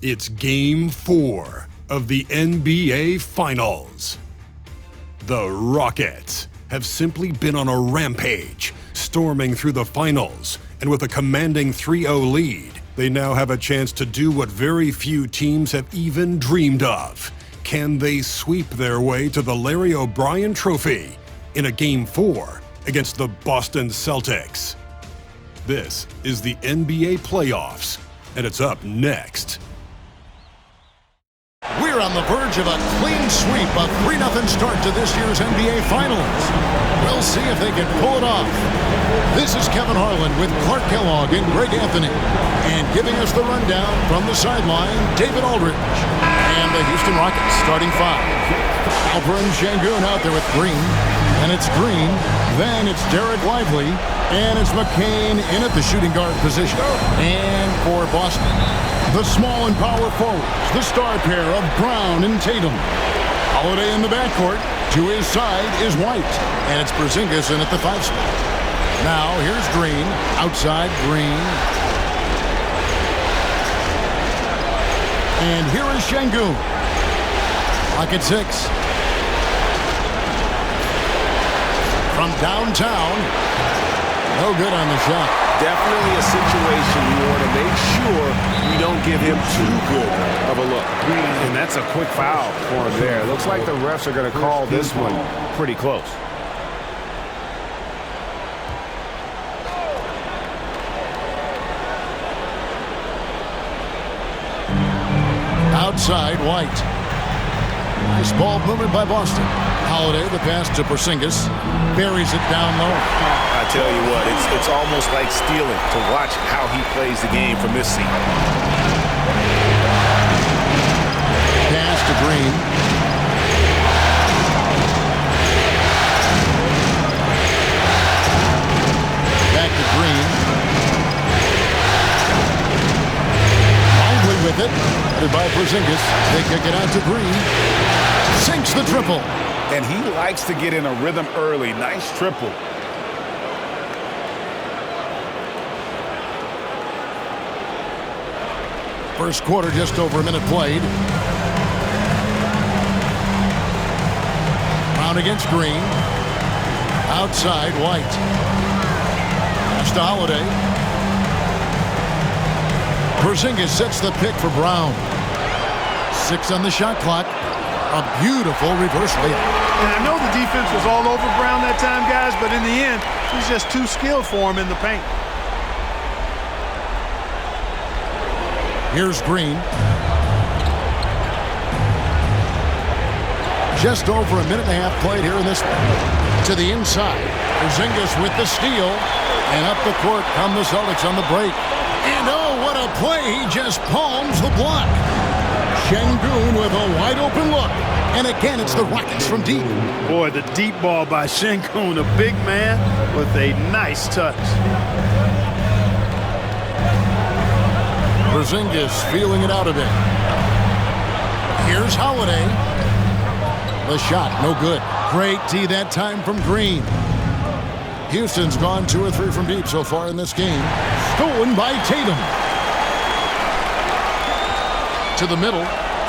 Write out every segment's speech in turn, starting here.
It's Game 4 of the NBA Finals. The Rockets have simply been on a rampage, storming through the finals, and with a commanding 3-0 lead, they now have a chance to do what very few teams have even dreamed of. Can they sweep their way to the Larry O'Brien Trophy in a Game 4 against the Boston Celtics? This is the NBA playoffs, and it's up next. We're on the verge of a clean sweep, a 3-0 start to this year's NBA Finals. We'll see if they can pull it off. This is Kevin Harlan with Clark Kellogg and Greg Anthony. And giving us the rundown from the sideline, David Aldridge. And the Houston Rockets starting five. Alperen Sengun out there with Green. And it's Green. Then it's Derek Lively. And it's McCain in at the shooting guard position. And for Boston, the small and power forwards, the star pair of Brown and Tatum. Holiday in the backcourt. To his side is White. And it's Porzingis in at the 5 spot. Now here's Green. Outside Green. And here is Sengun. Clock at 6. From downtown. No good on the shot. Definitely a situation you want to make sure you don't give him too good of a look. And that's a quick foul for him there. Looks like the refs are going to call this one pretty close. Outside, White. Nice ball movement by Boston. Holiday, the pass to Porzingis. Buries it down low. I tell you what, it's almost like stealing to watch how he plays the game from this seat. Pass to Green. Back to Green. Lively with it. Headed by Porzingis. They kick it out to Green. Sinks the triple. And he likes to get in a rhythm early. Nice triple. First quarter, just over a minute played. Brown against Green. Outside, White. Pass to Holiday. Porzingis sets the pick for Brown. 6 on the shot clock. A beautiful reverse layup. And I know the defense was all over Brown that time, guys, but in the end, he's just too skilled for him in the paint. Here's Green. Just over a minute and a half played here in this one. To the inside. Porzingis with the steal. And up the court come the Celtics on the break. And oh, what a play. He just palms the block. Sengun with a wide open look. And again, it's the Rockets from deep. Boy, the deep ball by Sengun, a big man with a nice touch. Porzingis feeling it out a bit. Here's Holiday. The shot, no good. Great D that time from Green. Houston's gone 2 or 3 from deep so far in this game. Stolen by Tatum. To the middle.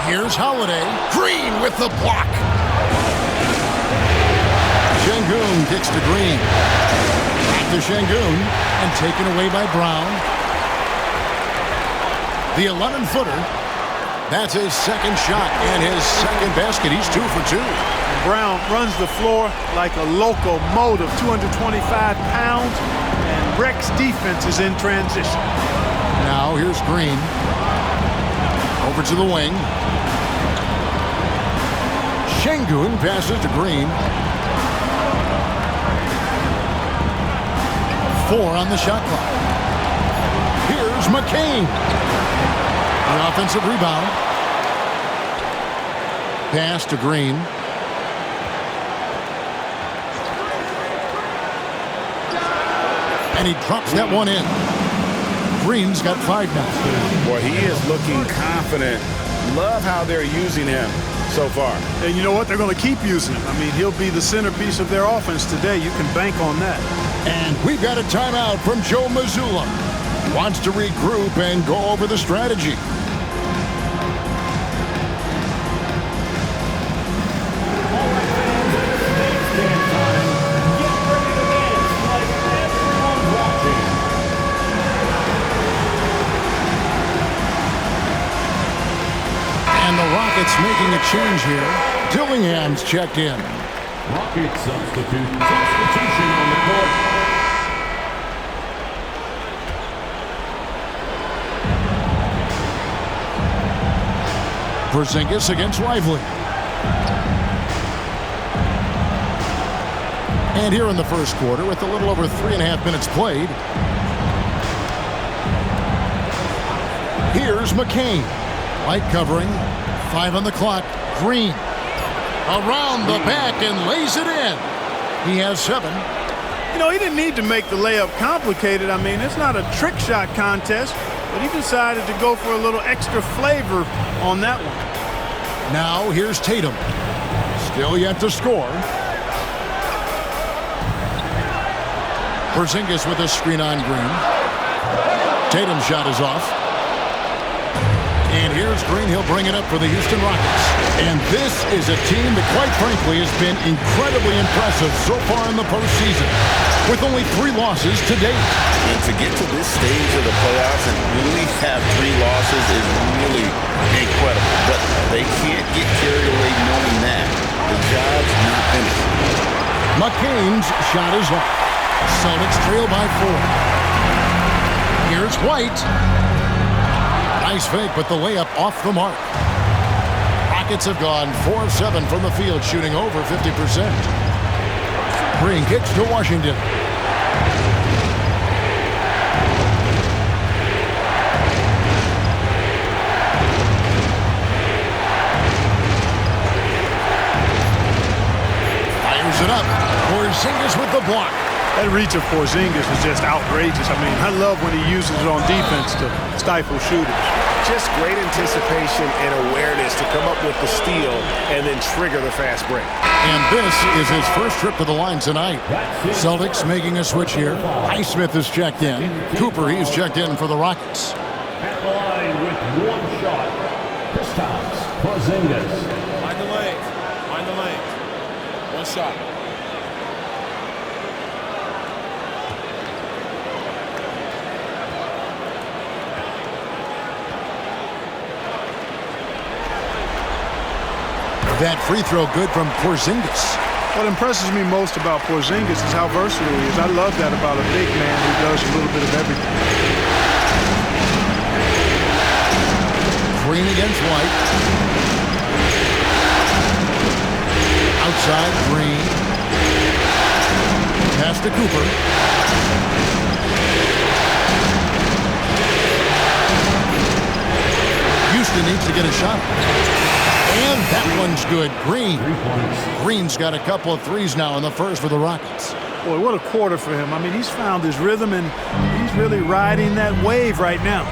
Here's Holiday. Green with the block. Sengun kicks to Green. Back to Sengun. And taken away by Brown. The 11-footer. That's his second shot and his second basket. He's 2 for 2. Brown runs the floor like a locomotive, 225 pounds, and wrecks defenses in transition. Now here's Green. Over to the wing. Sengun passes to Green. 4 on the shot clock. Here's McCain. The offensive rebound. Pass to Green. And he drops that one in. Green's got 5 now. Boy, he is looking confident. Love how they're using him so far. And you know what? They're going to keep using him. I mean, he'll be the centerpiece of their offense today. You can bank on that. And we've got a timeout from Joe Mazzulla. Wants to regroup and go over the strategy. Rockets making a change here. Dillingham's checked in. Rocket substitution on the court. Porzingis against Lively. And here in the first quarter, with a little over 3.5 minutes played, here's McCain. Light covering, 5 on the clock. Green around the back and lays it in. He has 7. You know, he didn't need to make the layup complicated. I mean, it's not a trick shot contest, but he decided to go for a little extra flavor on that one. Now here's Tatum. Still yet to score. Porzingis with a screen on Green. Tatum's shot is off. And here's Green. He'll bring it up for the Houston Rockets. And this is a team that, quite frankly, has been incredibly impressive so far in the postseason, with only 3 losses to date. And to get to this stage of the playoffs and really have 3 losses is really incredible. But they can't get carried away knowing that. The job's not finished. McCain's shot is off. Celtics trail by 4. Here's White. Nice fake, but the layup off the mark. Rockets have gone 4 of 7 from the field, shooting over 50%. Green kicks to Washington. Fires it up. Porzingis with the block. That reach of Porzingis is just outrageous. I mean, I love when he uses it on defense to stifle shooters. Just great anticipation and awareness to come up with the steal and then trigger the fast break. And this is his first trip to the line tonight. Celtics making a switch here. Highsmith is checked in. Cooper, he's checked in for the Rockets. At the line with 1 shot. Kristaps Porzingis. Find the lane. Find the lane. 1 shot. That free throw good from Porzingis. What impresses me most about Porzingis is how versatile he is. I love that about a big man who does a little bit of everything. Green against White. Outside, Green. Pass to Cooper. Houston needs to get a shot. And that one's good. Green. Green's got a couple of threes now in the first for the Rockets. Boy, what a quarter for him. I mean, he's found his rhythm, and he's really riding that wave right now.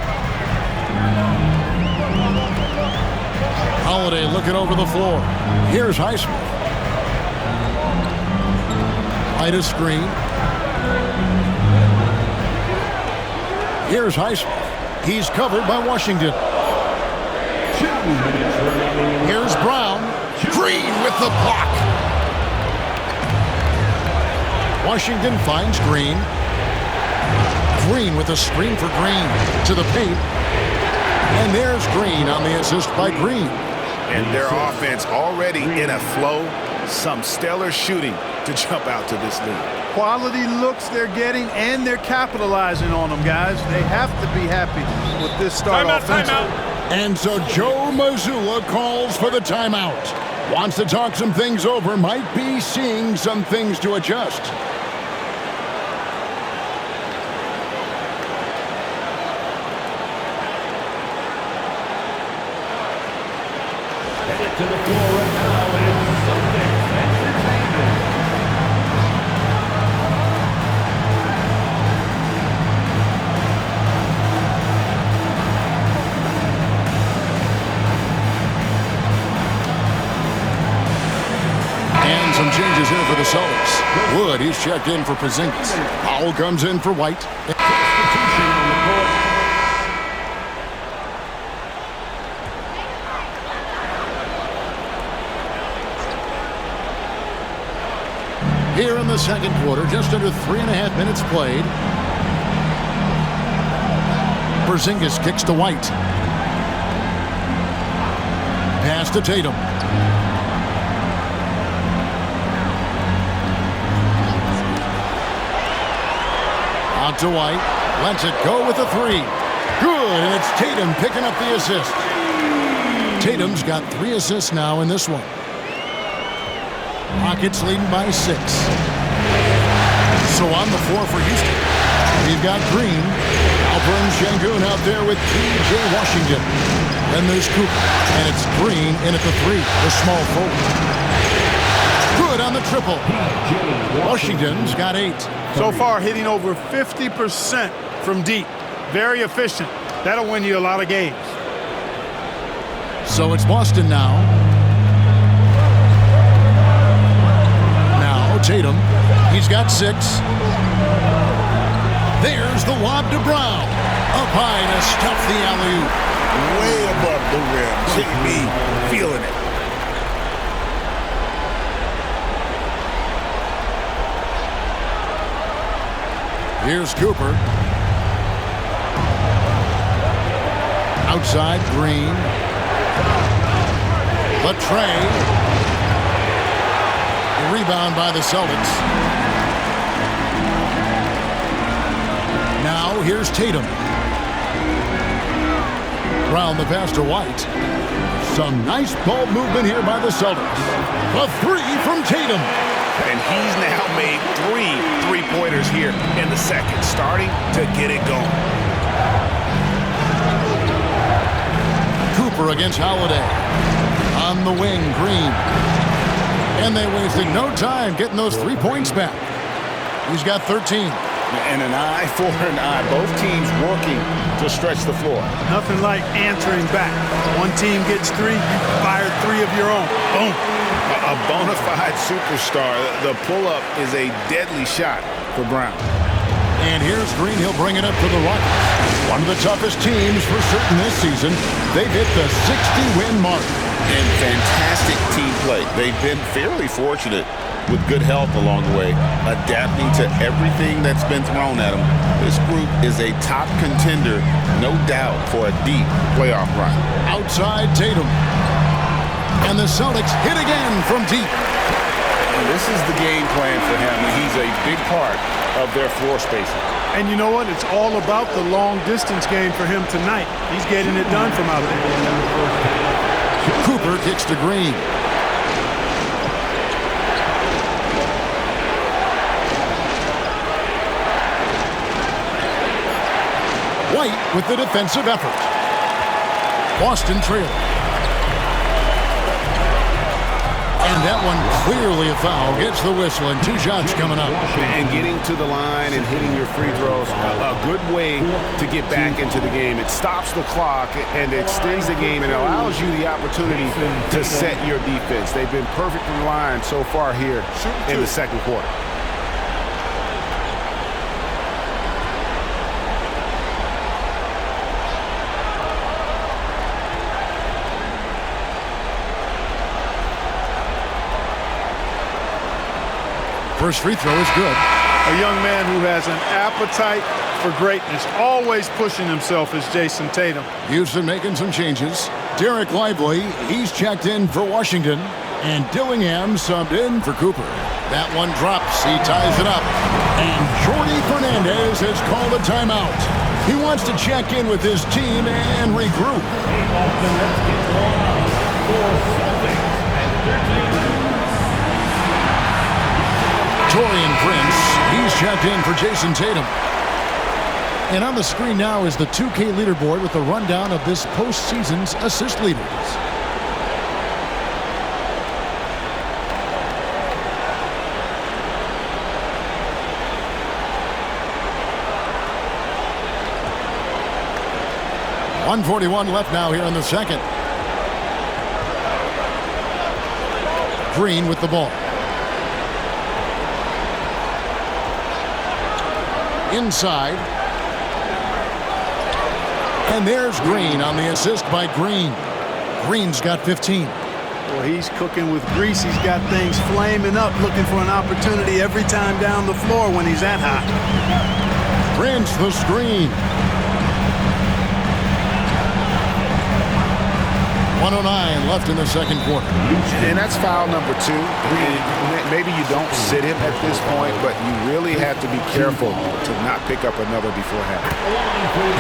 Holiday looking over the floor. Here's Highsmith. Light a screen. Here's Highsmith. He's covered by Washington. 2 minutes remaining. Here's Brown. Green with the block. Washington finds Green. Green with a screen for Green to the paint. And there's Green on the assist by Green. And their offense already in a flow. Some stellar shooting to jump out to this lead. Quality looks they're getting, and they're capitalizing on them, guys. They have to be happy with this start offensively. And so Joe Mazzulla calls for the timeout. Wants to talk some things over, might be seeing some things to adjust. Headed to the floor right now is Celtics Entertainment. And some changes here for the Celtics. Wood, he's checked in for Porzingis. Powell comes in for White. Substitution on the court. Here in the second quarter, just under 3.5 minutes played. Porzingis kicks to White. pass to Tatum. Out to White. Lets it go with the three. Good, and it's Tatum picking up the assist. Tatum's got 3 assists now in this one. Rockets leading by 6. So on the floor for Houston, we've got Green. Alperen Sengun out there with P.J. Washington. Then there's Cooper, and it's Green in at the 3, the small forward. Good on the triple. Washington's got 8. So far, hitting over 50% from deep. Very efficient. That'll win you a lot of games. So it's Boston now. Now Tatum. He's got 6. There's the lob to Brown. Up high to stuff the alley-oop. Way above the rim. JB feeling it. Here's Cooper. Outside, Green. Latrey. The rebound by the Celtics. Now here's Tatum. Brown the pass to White. Some nice ball movement here by the Celtics. A 3 from Tatum. And he's now made 3 three-pointers here in the second, starting to get it going. Cooper against Holiday. On the wing, Green. And they wasted no time getting those 3 points back. He's got 13. And an eye for an eye. Both teams working to stretch the floor. Nothing like answering back. One team gets 3, you fire 3 of your own. Boom. A bona fide superstar. The pull-up is a deadly shot for Brown. And here's Green. He'll bring it up to the Rockets. One of the toughest teams for certain this season. They've hit the 60-win mark. And fantastic team play. They've been fairly fortunate with good help along the way, adapting to everything that's been thrown at them. This group is a top contender, no doubt, for a deep playoff run. Outside Tatum. And the Celtics hit again from deep. And this is the game plan for him. He's a big part of their floor spacing. And you know what? It's all about the long-distance game for him tonight. He's getting it done from out there. Cooper kicks to Green. White with the defensive effort. Boston trailing. And that one clearly a foul. Gets the whistle and 2 shots coming up. And getting to the line and hitting your free throws, a good way to get back into the game. It stops the clock and extends the game and allows you the opportunity to set your defense. They've been perfect from the line so far here in the second quarter. First free throw is good. A young man who has an appetite for greatness, always pushing himself, is Jason Tatum. Houston making some changes. Derek Lively, he's checked in for Washington. And Dillingham subbed in for Cooper. That one drops. He ties it up. And Jordi Fernandez has called a timeout. He wants to check in with his team and regroup. Taurean Prince, he's checked in for Jason Tatum. And on the screen now is the 2K leaderboard with a rundown of this postseason's assist leaders. .141 left now here in the second. Green with the ball. Inside. And there's Green on the assist by Green. Green's got 15. Well, he's cooking with grease. He's got things flaming up, looking for an opportunity every time down the floor when he's that hot. Prince the screen. 109 left in the second quarter. And that's foul number 2. And maybe you don't sit him at this point, but you really have to be careful to not pick up another before half.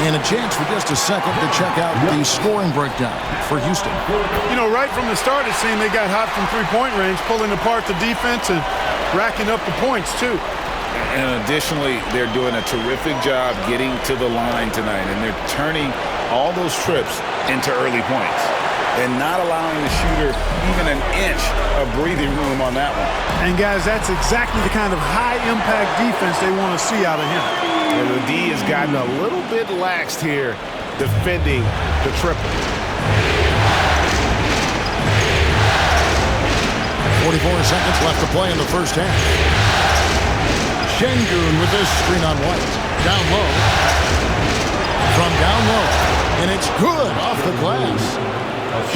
And a chance for just a second to check out the scoring breakdown for Houston. You know, right from the start, it seemed they got hot from three-point range, pulling apart the defense and racking up the points, too. And additionally, they're doing a terrific job getting to the line tonight, and they're turning all those trips into early points and not allowing the shooter even an inch of breathing room on that one. And, guys, that's exactly the kind of high-impact defense they want to see out of him. And the D has gotten a little bit laxed here defending the triple. 44 seconds left to play in the first half. Şengün with this screen on White. Down low. From down low. And it's good off the glass.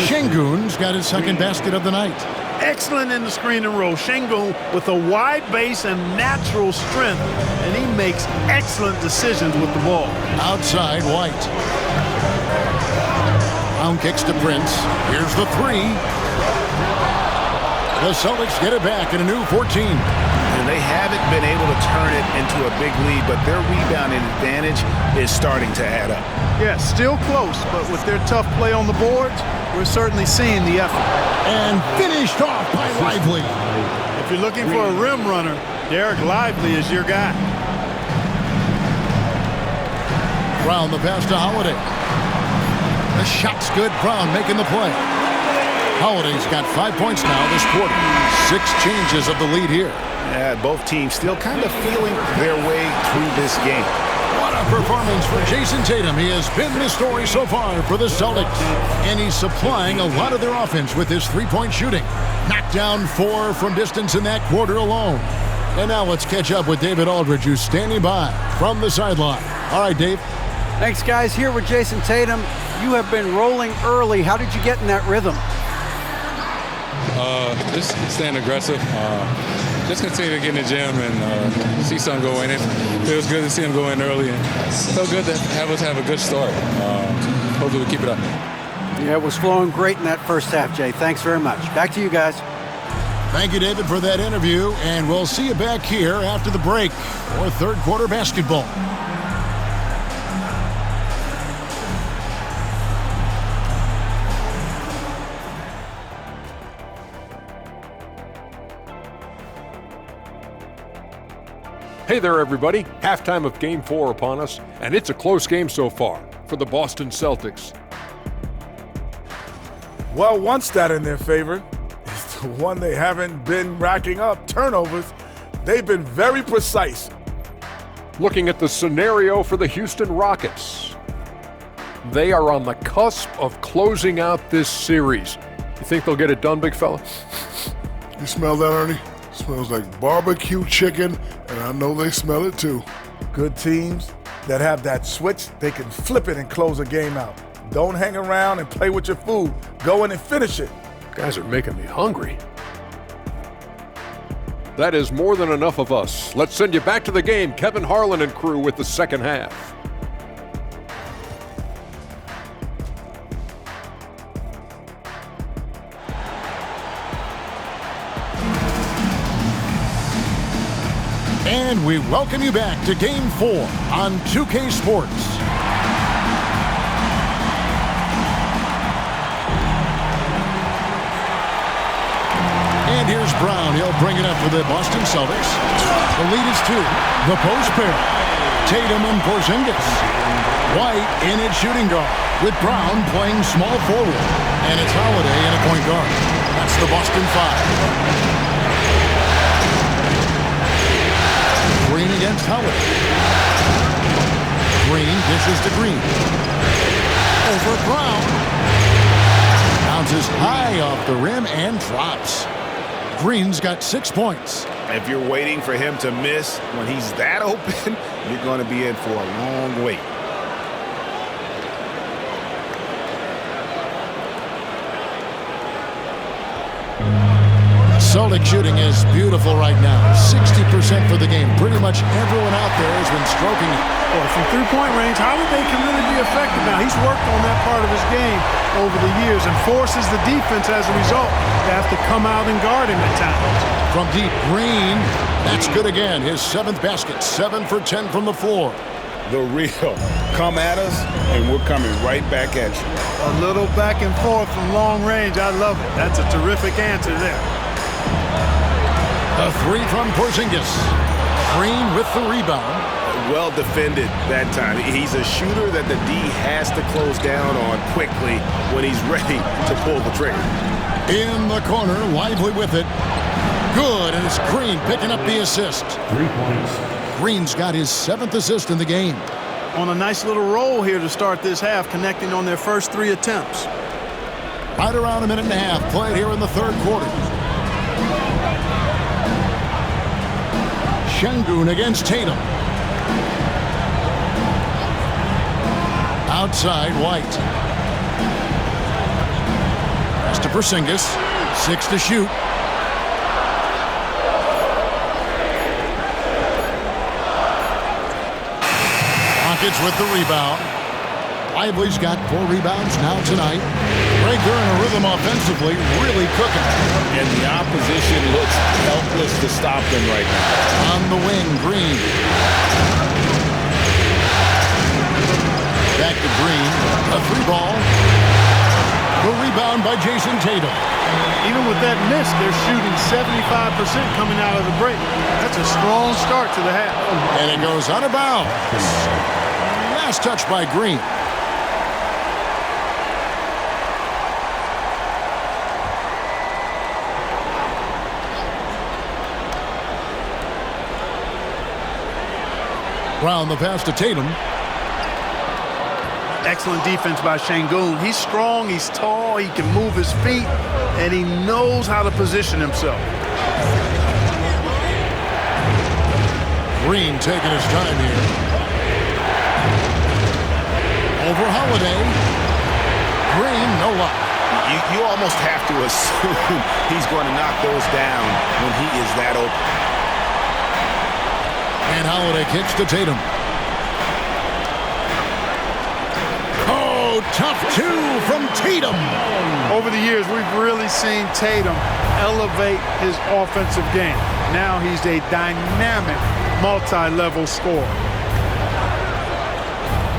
Şengün's got his second basket of the night. Excellent in the screen and roll. Şengün with a wide base and natural strength, and he makes excellent decisions with the ball. Outside, White. Brown kicks to Prince. Here's the three. The Celtics get it back in a new 14. And they haven't been able to turn it into a big lead, but their rebounding advantage is starting to add up. Yeah, still close, but with their tough play on the boards, we're certainly seeing the effort. And finished off by Lively. If you're looking for a rim runner, Derek Lively is your guy. Brown the pass to Holiday. The shot's good. Brown making the play. Holiday's got 5 points now this quarter. 6 changes of the lead here. Yeah, both teams still kind of feeling their way through this game. What a performance for Jason Tatum. He has been the story so far for the Celtics. And he's supplying a lot of their offense with his three-point shooting. Knocked down 4 from distance in that quarter alone. And now let's catch up with David Aldridge, who's standing by from the sideline. All right, Dave. Thanks, guys. Here with Jason Tatum. You have been rolling early. How did you get in that rhythm? Just staying aggressive. Just continue to get in the gym and see something go in. It feels good to see him go in early, and felt good to have us have a good start. Hopefully we'll keep it up. Yeah, it was flowing great in that first half, Jay. Thanks very much. Back to you guys. Thank you, David, for that interview, and we'll see you back here after the break for third quarter basketball. Hey there, everybody. Halftime of Game 4 upon us, and it's a close game so far for the Boston Celtics. Well, one stat in their favor is the one they haven't been racking up, turnovers. They've been very precise. Looking at the scenario for the Houston Rockets. They are on the cusp of closing out this series. You think they'll get it done, big fella? You smell that, Ernie? Smells like barbecue chicken, and I know they smell it too. Good teams that have that switch, they can flip it and close a game out. Don't hang around and play with your food. Go in and finish it. Guys are making me hungry. That is more than enough of us. Let's send you back to the game. Kevin Harlan and crew with the second half. And we welcome you back to Game 4 on 2K Sports. And here's Brown. He'll bring it up for the Boston Celtics. The lead is 2. The post pair. Tatum and Porzingis. White in at shooting guard, with Brown playing small forward. And it's Holiday in a point guard. That's the Boston 5. Green against Howard. Green dishes to Green. Over Brown. Bounces high off the rim and drops. Green's got 6 points. If you're waiting for him to miss when he's that open, you're going to be in for a long wait. Celtic shooting is beautiful right now. 60% for the game. Pretty much everyone out there has been stroking it. Well, from three-point range, Holiday can really be effective rebound. He's worked on that part of his game over the years and forces the defense as a result to have to come out and guard him at times. From deep, Green. That's good again. His 7th basket. 7 for 10 from the floor. The real. Come at us, and we're coming right back at you. A little back and forth from long range. I love it. That's a terrific answer there. A 3 from Porzingis. Green with the rebound. Well defended that time. He's a shooter that the D has to close down on quickly when he's ready to pull the trigger. In the corner, Lively with it. Good, and it's Green picking up the assist. 3 points. Green's got his 7th assist in the game. On a nice little roll here to start this half, connecting on their first 3 attempts. Right around a minute and a half played here in the 3rd quarter. Şengün against Tatum. Outside, White. Pass to Porzingis. 6 to shoot. Rockets with the rebound. Lively's got 4 rebounds now tonight. Right there in a rhythm offensively, really cooking. And the opposition looks helpless to stop them right now. On the wing, Green. Back to Green. A 3-ball. The rebound by Jason Tatum. Even with that miss, they're shooting 75% coming out of the break. That's a strong start to the half. And it goes out of bounds. Last touch by Green. Brown the pass to Tatum. Excellent defense by Şengün. He's strong, he's tall, he can move his feet, and he knows how to position himself. Green taking his time here. Over Holiday. Green, no luck. You almost have to assume he's going to knock those down when he is that open. And Holiday kicks to Tatum. Oh, tough 2 from Tatum. Over the years, we've really seen Tatum elevate his offensive game. Now he's a dynamic, multi-level scorer.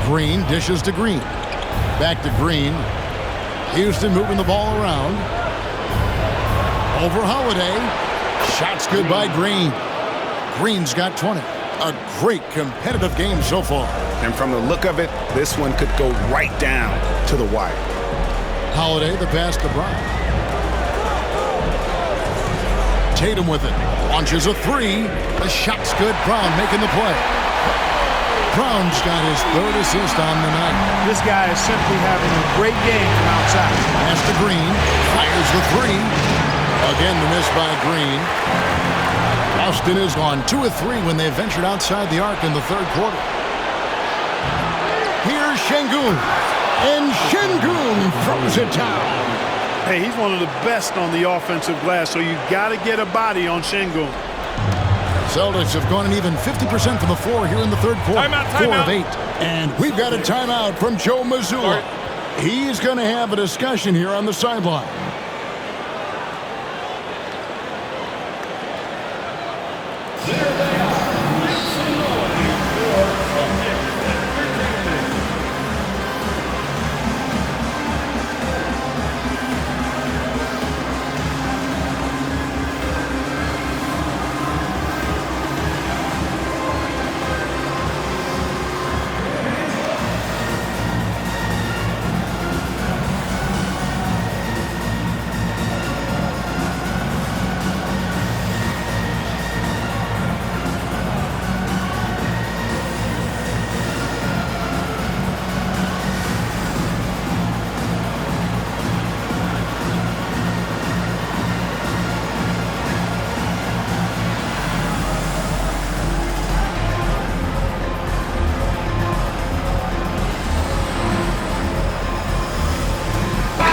Green dishes to Green. Back to Green. Houston moving the ball around. Over Holiday. Shots good by Green. Green's got 20. A great competitive game so far. And from the look of it, this one could go right down to the wire. Holiday, the pass to Brown. Tatum with it. Launches a 3. The shot's good. Brown making the play. Brown's got his 3rd assist on the night. This guy is simply having a great game from outside. Pass to Green. Fires the 3. Again, the miss by Green. Austin is on 2 of 3 when they ventured outside the arc in the 3rd quarter. Here's Şengün. And Şengün throws it down. Hey, he's one of the best on the offensive glass, so you got to get a body on Şengün. Celtics have gone an even 50% from the floor here in the 3rd quarter. Timeout. 4 of 8. And we've got a timeout from Joe Mazzulla. He's going to have a discussion here on the sideline.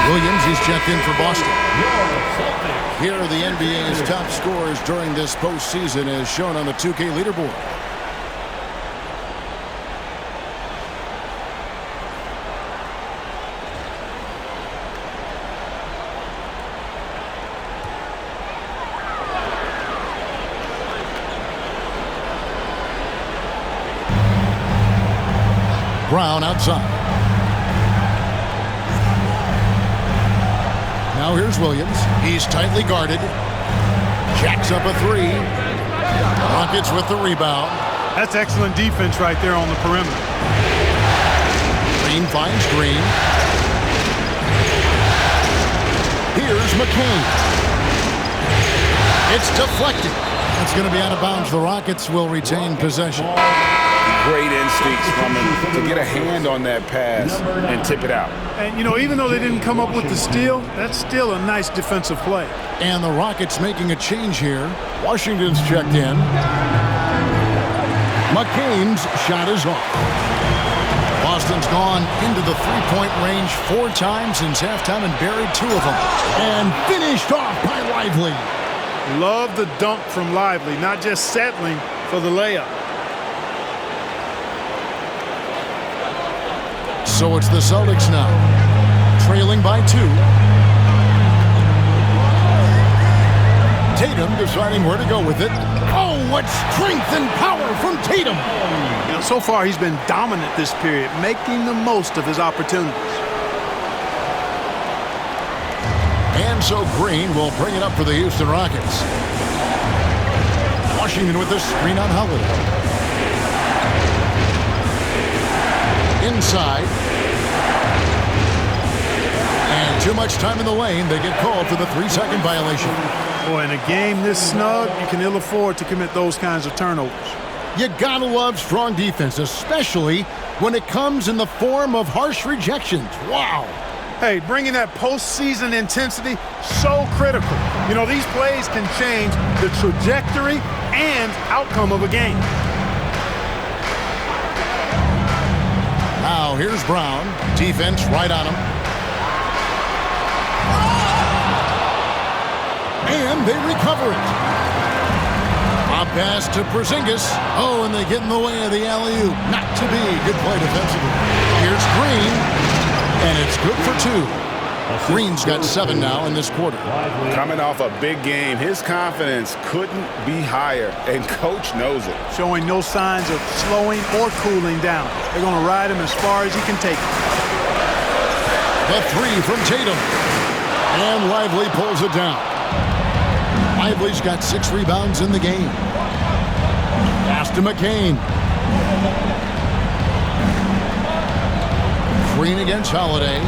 Williams is checked in for Boston. Here are the NBA's top scorers during this postseason as shown on the 2K leaderboard. Brown outside. Now here's Williams. He's tightly guarded. Jacks up a three. Rockets with the rebound. That's excellent defense right there on the perimeter. Green finds Green. Here's McCain. It's deflected. It's going to be out of bounds. The Rockets will retain possession. Great instincts from him to get a hand on that pass and tip it out. And, you know, even though they didn't come up with the steal, that's still a nice defensive play. And the Rockets making a change here. Washington's checked in. McCain's shot is off. Boston's gone into the three-point range 4 times since halftime and buried 2 of them. And finished off by Lively. Love the dunk from Lively, not just settling for the layup. So it's the Celtics now, trailing by 2. Tatum deciding where to go with it. Oh, what strength and power from Tatum. You know, so far he's been dominant this period, making the most of his opportunities. And so Green will bring it up for the Houston Rockets. Washington with the screen on Holiday. Inside. And too much time in the lane. They get called for the 3-second violation. Boy, in a game this snug, you can ill afford to commit those kinds of turnovers. You gotta love strong defense, especially when it comes in the form of harsh rejections. Wow. Hey, bringing that postseason intensity, so critical. You know, these plays can change the trajectory and outcome of a game. Now here's Brown. Defense right on him. And they recover it. A pass to Porzingis. Oh, and they get in the way of the alley-oop. Not to be. Good play defensively. Here's Green. And it's good for 2. Green's got 7 now in this quarter. Coming off a big game, his confidence couldn't be higher, and Coach knows it. Showing no signs of slowing or cooling down. They're going to ride him as far as he can take it. The 3 from Tatum. And Lively pulls it down. Lively's got 6 rebounds in the game. Pass to McCain. Green against Holiday.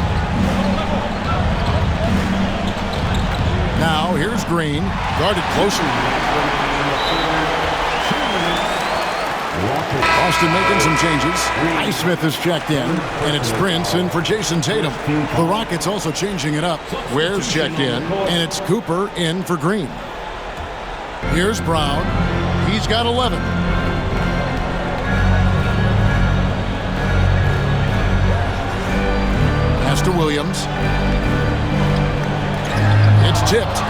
Now here's Green. Guarded closer. Boston making some changes. Highsmith is checked in. And it's Prince in for Jason Tatum. The Rockets also changing it up. Ware's checked in. And it's Cooper in for Green. Here's Brown. He's got 11. Pass to Williams. It's tipped.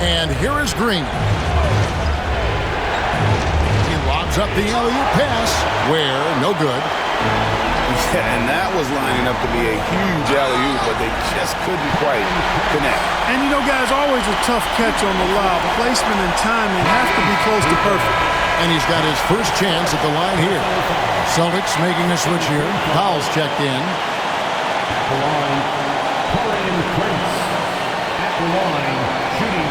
And here is Green. He lobs up the alley-oop pass. Where? No good. Yeah, and that was lining up to be a huge alley-oop, but they just couldn't quite connect. And you know, guys, always a tough catch on the lob. Placement and timing have to be close to perfect. And he's got his first chance at the line here. Celtics making a switch here. Powell's checked in. At the line, Taurean Prince. At the line, shooting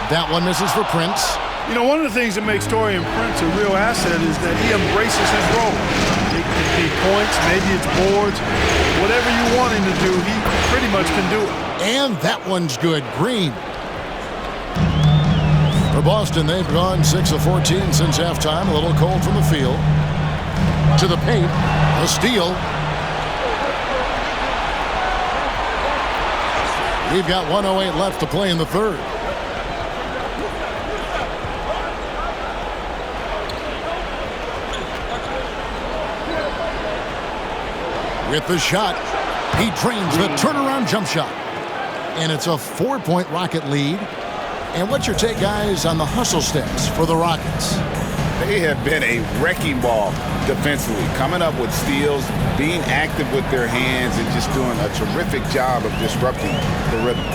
1. That one misses for Prince. You know, one of the things that makes Taurean Prince a real asset is that he embraces his role. It could be points, maybe it's boards. Whatever you want him to do, he pretty much can do it. And that one's good. Green. For Boston, they've gone 6 of 14 since halftime. A little cold from the field. To the paint. A steal. We've got 1:08 left to play in the third. With the shot, he drains the turnaround jump shot. And it's a 4-point Rocket lead. And what's your take, guys, on the hustle steps for the Rockets? They have been a wrecking ball defensively, coming up with steals, being active with their hands, and just doing a terrific job of disrupting the rhythm.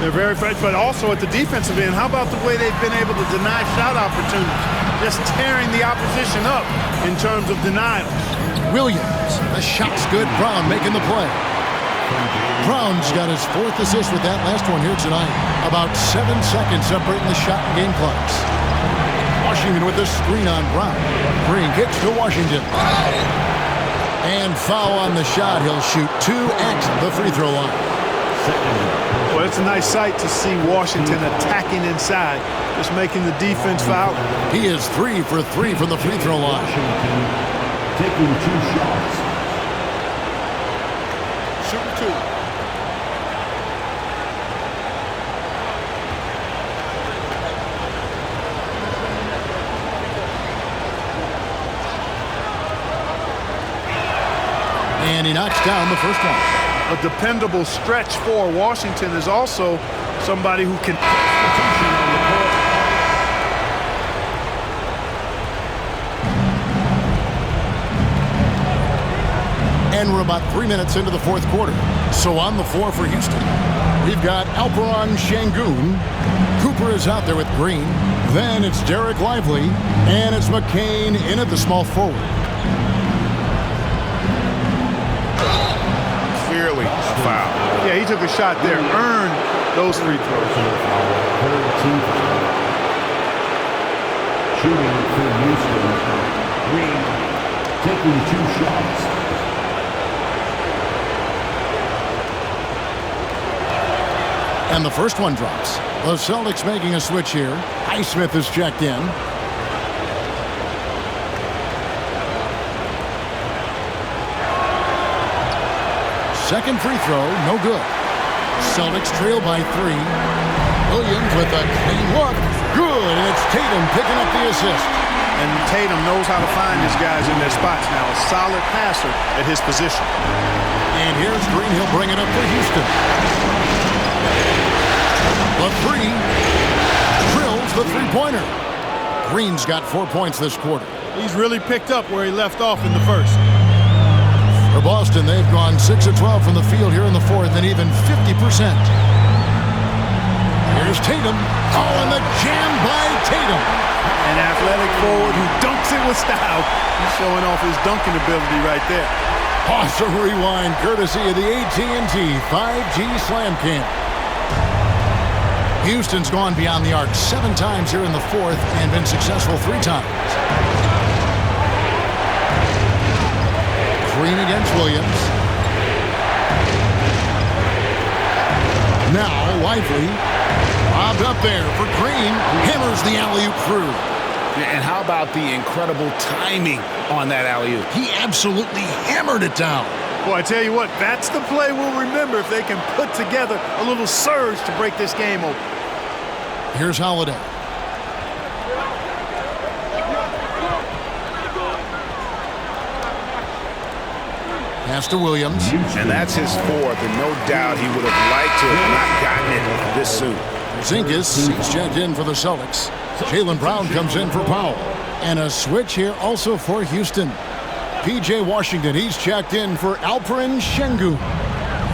They're very fresh, but also at the defensive end, how about the way they've been able to deny shot opportunities? Just tearing the opposition up in terms of denials. Williams, the shot's good. Brown making the play. Brown's got his 4th assist with that last one here tonight. About 7 seconds separating the shot and game clocks. Washington with the screen on Brown. Green kicks to Washington. And foul on the shot. He'll shoot 2 at the free throw line. Well, it's a nice sight to see Washington attacking inside, just making the defense foul. He is 3 for 3 from the free throw line. Taking 2 shots. Shooting 2. And he knocks down the first one. A dependable stretch for Washington is also somebody who can. And we're about 3 minutes into the 4th quarter. So on the floor for Houston, we've got Alperen Sengun. Cooper is out there with Green. Then it's Derek Lively. And it's McCain in at the small forward. Clearly a foul. Yeah, he took a shot there, earned those free throws. Shooting for Houston. Green taking 2 shots. And the first one drops. The Celtics making a switch here. Highsmith is checked in. Second free throw, no good. Celtics trail by 3. Williams with a clean look. Good, and it's Tatum picking up the assist. And Tatum knows how to find his guys in their spots now. A solid passer at his position. And here's Green. He'll bring it up for Houston. The 3 drills the three-pointer. Green's got 4 points this quarter. He's really picked up where he left off in the first. For Boston, they've gone 6 of 12 from the field here in the 4th, and even 50%. Here's Tatum. Oh, and the jam by Tatum. An athletic forward who dunks it with style. He's showing off his dunking ability right there. Awesome rewind, courtesy of the AT&T 5G Slam Cam. Houston's gone beyond the arc 7 times here in the 4th and been successful 3 times. Green against Williams. Now Lively. Bobbed up there for Green. Hammers the alley-oop through. And how about the incredible timing on that alley-oop? He absolutely hammered it down. Boy, I tell you what, that's the play we'll remember if they can put together a little surge to break this game open. Here's Holiday. Pass to Williams. And that's his 4th, and no doubt he would have liked to have not gotten it this soon. Zinkis, he's checked in for the Celtics. Jaylen Brown comes in for Powell. And a switch here also for Houston. P.J. Washington, he's checked in for Alperen Sengun.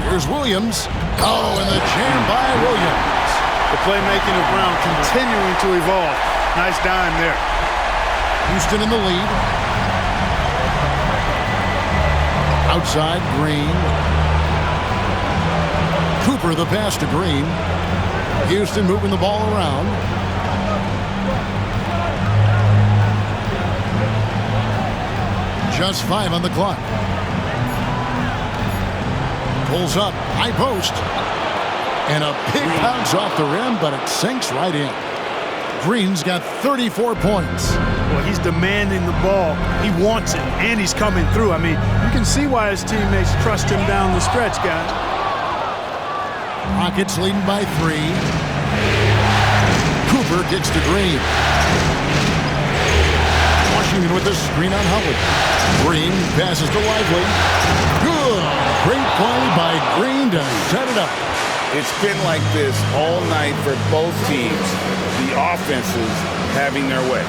Here's Williams. Oh, and the jam by Williams. The playmaking of Brown continuing to evolve. Nice dime there. Houston in the lead. Outside, Green. Cooper, the pass to Green. Houston moving the ball around. Just 5 on the clock. Pulls up, high post. And a big bounce off the rim, but it sinks right in. Green's got 34 points. Well, he's demanding the ball. He wants it, and he's coming through. I mean, you can see why his teammates trust him down the stretch, guys. Rockets leading by 3. Cooper gets to Green. Washington with the screen on Howard. Green passes to Lively. Good. Great play by Green to set it up. It's been like this all night for both teams. The offenses having their way.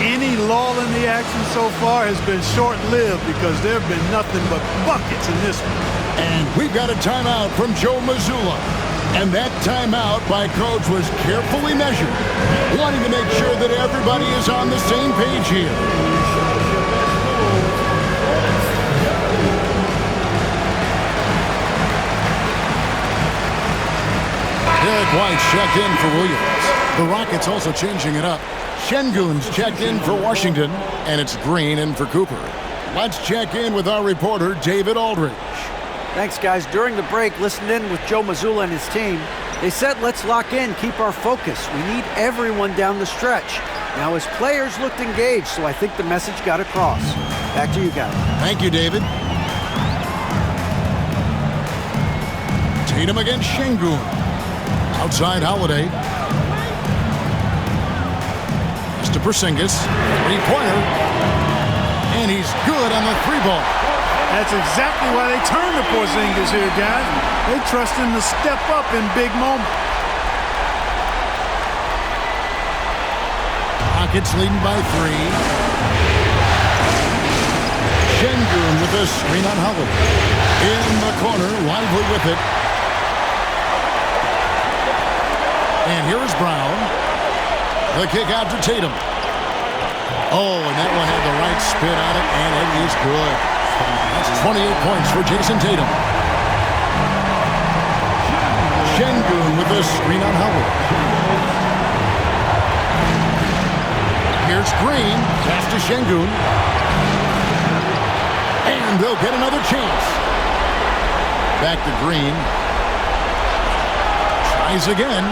Any lull in the action so far has been short-lived because there have been nothing but buckets in this one. And we've got a timeout from Joe Mazzulla. And that timeout by Coach was carefully measured, wanting to make sure that everybody is on the same page here. Derek White checked in for Williams. The Rockets also changing it up. Şengün's checked in for Washington, and it's Green in for Cooper. Let's check in with our reporter, David Aldridge. Thanks, guys. During the break, listened in with Joe Mazzulla and his team. They said, let's lock in, keep our focus. We need everyone down the stretch. Now, his players looked engaged, so I think the message got across. Back to you guys. Thank you, David. Tatum against Şengün. Outside Holiday. It's to Porzingis. Three-pointer. And he's good on the three ball. That's exactly why they turn to Porzingis here, guys. They trust him to step up in big moments. Rockets leading by 3. Şengün with a screen on Howard. In the corner, Lively with it. And here is Brown. The kick out to Tatum. Oh, and that one had the right spin on it, and it is good. That's 28 points for Jason Tatum. Şengün with a screen on Howard. Here's Green. Pass to Şengün. And they'll get another chance. Back to Green. Tries again.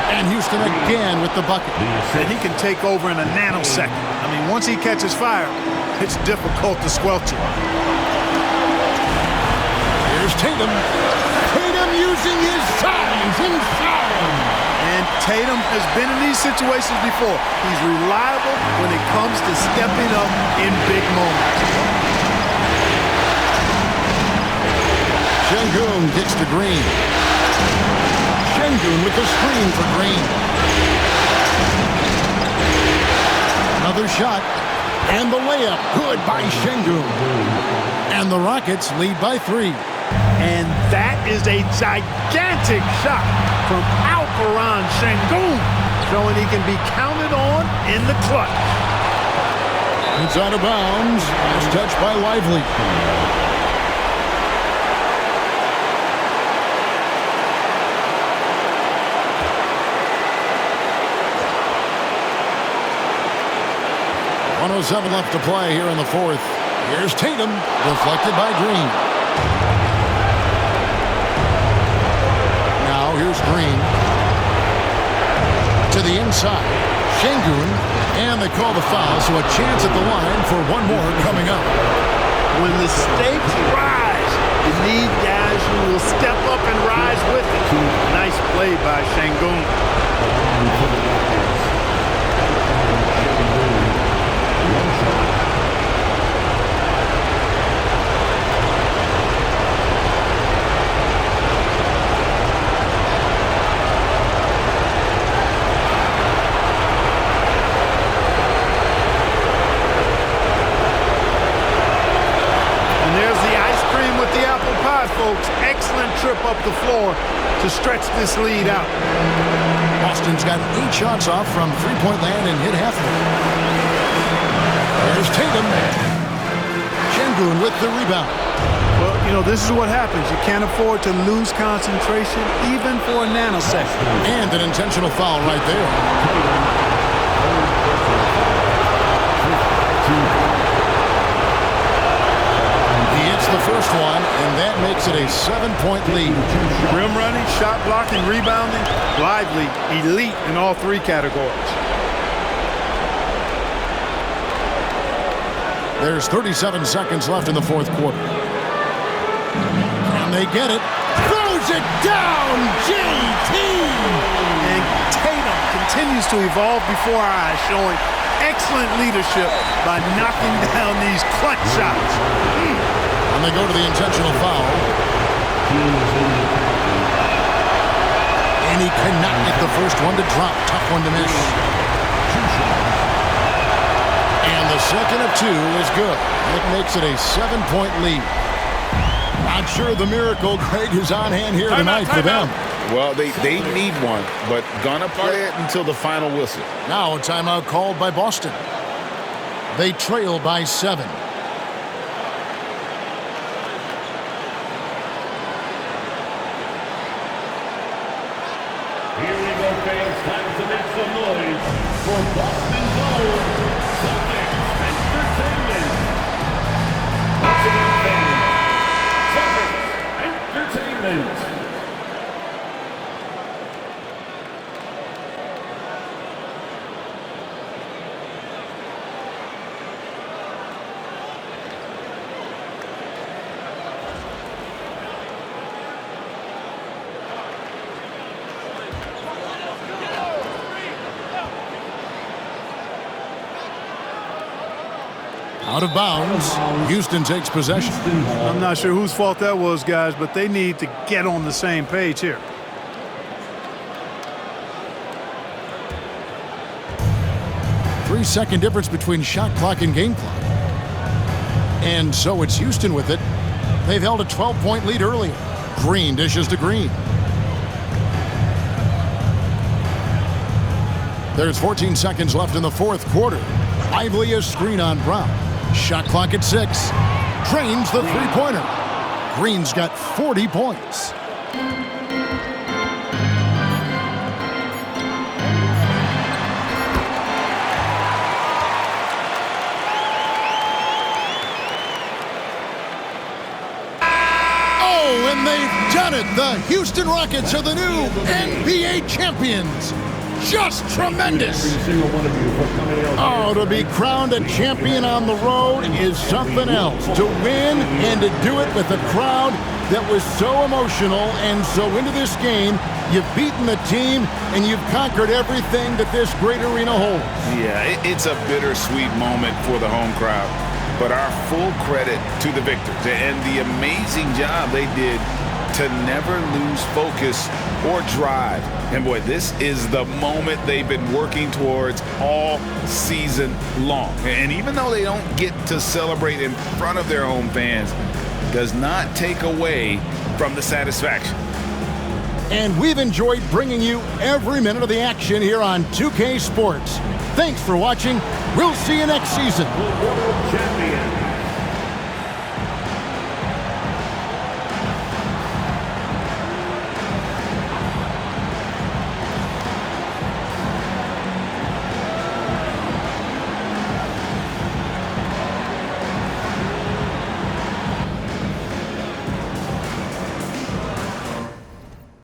And Houston again with the bucket. And he can take over in a nanosecond. I mean, once he catches fire, it's difficult to squelch it. Here's Tatum. Tatum using his size inside. And Tatum has been in these situations before. He's reliable when it comes to stepping up in big moments. Şengün gets to Green. Şengün with the screen for Green. Another shot. And the layup. Good by Şengün. And the Rockets lead by 3. And that is a gigantic shot from Alperen Şengün, showing he can be counted on in the clutch. It's out of bounds. It's touched by Lively. .107 left to play here in the fourth. Here's Tatum, deflected by Green. Now here's Green. To the inside. Şengün, and they call the foul, so a chance at the line for one more coming up. When the stakes rise, you need guys who will step up and rise with it. Nice play by Şengün. Folks, excellent trip up the floor to stretch this lead out. Boston's got 8 shots off from three-point land and hit half of it. There's Tatum. Şengün with the rebound. Well, you know, this is what happens. You can't afford to lose concentration even for a nanosecond. And an intentional foul right there. The first one, and that makes it a 7-point lead. Rim running, shot blocking, rebounding, Lively, elite in all 3 categories. There's 37 seconds left in the fourth quarter. And they get it. Throws it down, JT! And Tatum continues to evolve before our eyes, showing excellent leadership by knocking down these clutch shots. And they go to the intentional foul. And he cannot get the first one to drop. Tough one to miss. And the second of 2 is good. It makes it a 7-point lead. Not sure the miracle, Greg, is on hand here tonight for them. Well, they need one, but gonna play it until the final whistle. Now a timeout called by Boston. They trail by 7. Here we go, fans. Time to make some noise for Boston Globe Celtics Entertainment. Celtics Entertainment. Out of bounds. Houston takes possession. I'm not sure whose fault that was, guys, but they need to get on the same page here. Three-second difference between shot clock and game clock. And so it's Houston with it. They've held a 12-point lead earlier. Green dishes to Green. There's 14 seconds left in the fourth quarter. Lively a screen on Brown. Shot clock at 6. Drains the three-pointer. Green's got 40 points. Oh, and they've done it! The Houston Rockets are the new NBA champions. Just tremendous. Oh, to be crowned a champion on the road is something else. To win and to do it with a crowd that was so emotional and so into this game, you've beaten the team and you've conquered everything that this great arena holds. Yeah, it's a bittersweet moment for the home crowd, but our full credit to the victors and the amazing job they did to never lose focus or drive. And boy, this is the moment they've been working towards all season long. And even though they don't get to celebrate in front of their home fans, does not take away from the satisfaction. And we've enjoyed bringing you every minute of the action here on 2K Sports. Thanks for watching. We'll see you next season.